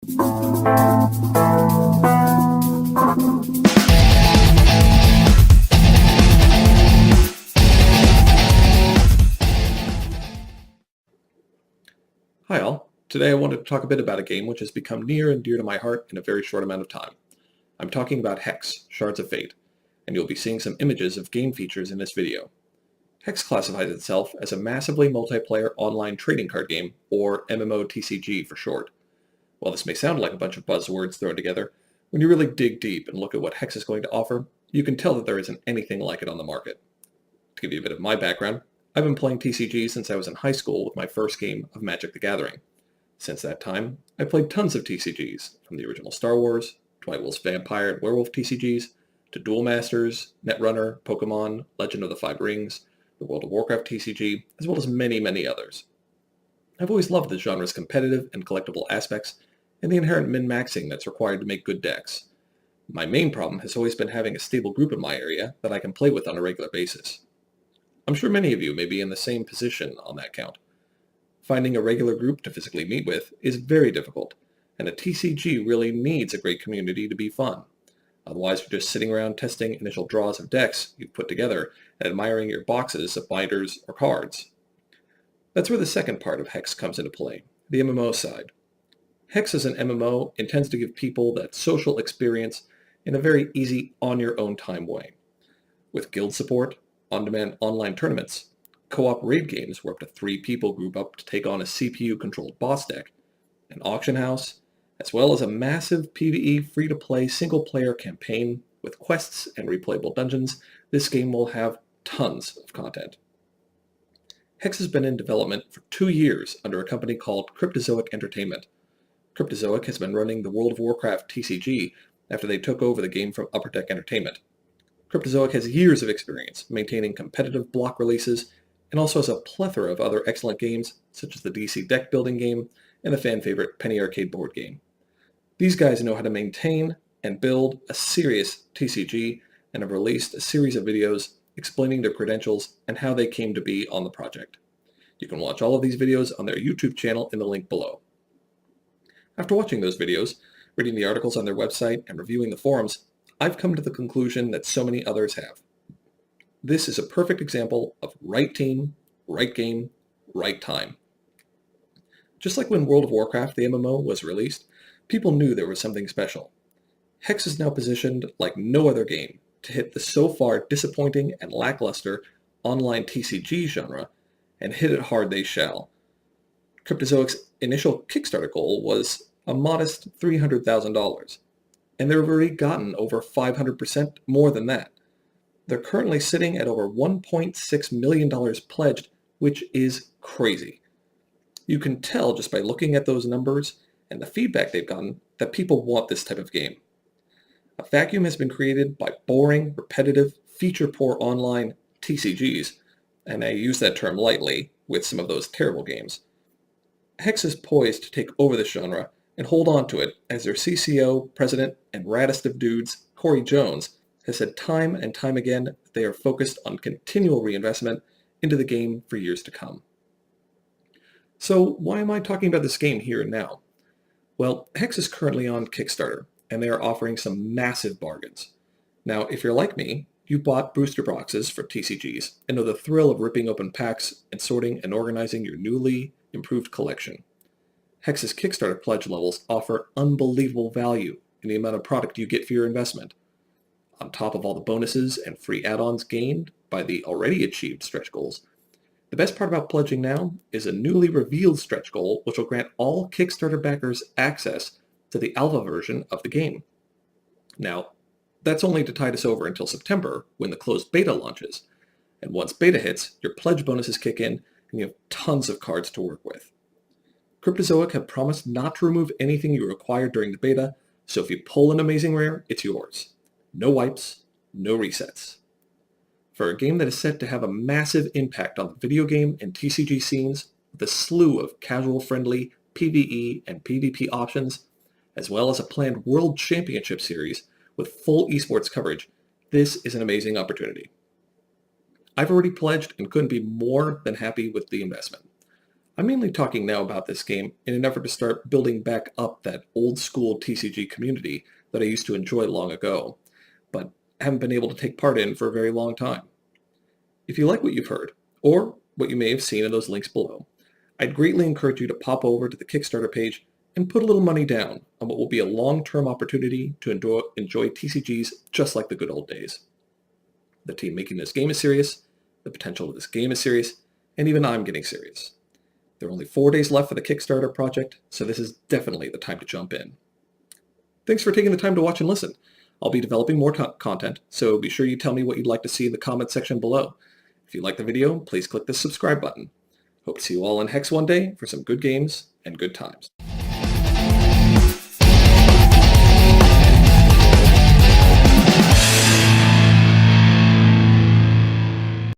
Hi all. Today I wanted to talk a bit about a game which has become near and dear to my heart in a very short amount of time. I'm talking about HEX, Shards of Fate, and you'll be seeing some images of game features in this video. HEX classifies itself as a massively multiplayer online trading card game, or MMO TCG for short. While this may sound like a bunch of buzzwords thrown together, when you really dig deep and look at what HEX is going to offer, you can tell that there isn't anything like it on the market. To give you a bit of my background, I've been playing TCG since I was in high school with my first game of Magic the Gathering. Since that time, I played tons of TCGs, from the original Star Wars, Dwight Will's Vampire and Werewolf TCGs, to Duel Masters, Netrunner, Pokemon, Legend of the Five Rings, the World of Warcraft TCG, as well as many, many others. I've always loved the genre's competitive and collectible aspects, and the inherent min-maxing that's required to make good decks. My main problem has always been having a stable group in my area that I can play with on a regular basis. I'm sure many of you may be in the same position on that count. Finding a regular group to physically meet with is very difficult, and a TCG really needs a great community to be fun. Otherwise, you're just sitting around testing initial draws of decks you've put together and admiring your boxes of binders or cards. That's where the second part of HEX comes into play, the MMO side. HEX as an MMO intends to give people that social experience in a very easy, on-your-own-time way. With guild support, on-demand online tournaments, co-op raid games where up to 3 people group up to take on a CPU-controlled boss deck, an auction house, as well as a massive PvE free-to-play single-player campaign with quests and replayable dungeons, this game will have tons of content. HEX has been in development for 2 years under a company called Cryptozoic Entertainment. Cryptozoic has been running the World of Warcraft TCG after they took over the game from Upper Deck Entertainment. Cryptozoic has years of experience maintaining competitive block releases and also has a plethora of other excellent games such as the DC deck building game and the fan favorite Penny Arcade board game. These guys know how to maintain and build a serious TCG and have released a series of videos explaining their credentials and how they came to be on the project. You can watch all of these videos on their YouTube channel in the link below. After watching those videos, reading the articles on their website, and reviewing the forums, I've come to the conclusion that so many others have. This is a perfect example of right team, right game, right time. Just like when World of Warcraft, the MMO, was released, people knew there was something special. HEX is now positioned like no other game to hit the so far disappointing and lackluster online TCG genre, and hit it hard they shall. Cryptozoic's initial Kickstarter goal was a modest $300,000, and they've already gotten over 500% more than that. They're currently sitting at over $1.6 million pledged, which is crazy. You can tell just by looking at those numbers and the feedback they've gotten that people want this type of game. A vacuum has been created by boring, repetitive, feature-poor online TCGs, and I use that term lightly with some of those terrible games. HEX is poised to take over this genre and hold on to it as their CCO, president, and raddest of dudes, Corey Jones, has said time and time again that they are focused on continual reinvestment into the game for years to come. So why am I talking about this game here and now? Well, HEX is currently on Kickstarter, and they are offering some massive bargains. Now, if you're like me, you bought booster boxes for TCGs and know the thrill of ripping open packs and sorting and organizing your newly improved collection. HEX's Kickstarter pledge levels offer unbelievable value in the amount of product you get for your investment. On top of all the bonuses and free add-ons gained by the already achieved stretch goals, the best part about pledging now is a newly revealed stretch goal which will grant all Kickstarter backers access to the alpha version of the game. Now, that's only to tide us over until September when the closed beta launches, and once beta hits, your pledge bonuses kick in and you have tons of cards to work with. Cryptozoic have promised not to remove anything you acquired during the beta, so if you pull an amazing rare, it's yours. No wipes, no resets. For a game that is set to have a massive impact on the video game and TCG scenes, with a slew of casual-friendly PvE and PvP options, as well as a planned World Championship Series with full esports coverage, this is an amazing opportunity. I've already pledged and couldn't be more than happy with the investment. I'm mainly talking now about this game in an effort to start building back up that old school TCG community that I used to enjoy long ago, but haven't been able to take part in for a very long time. If you like what you've heard, or what you may have seen in those links below, I'd greatly encourage you to pop over to the Kickstarter page and put a little money down on what will be a long-term opportunity to enjoy TCGs just like the good old days. The team making this game is serious, the potential of this game is serious, and even I'm getting serious. There are only 4 days left for the Kickstarter project, so this is definitely the time to jump in. Thanks for taking the time to watch and listen. I'll be developing more content, so be sure you tell me what you'd like to see in the comment section below. If you like the video, please click the subscribe button. Hope to see you all in HEX one day for some good games and good times.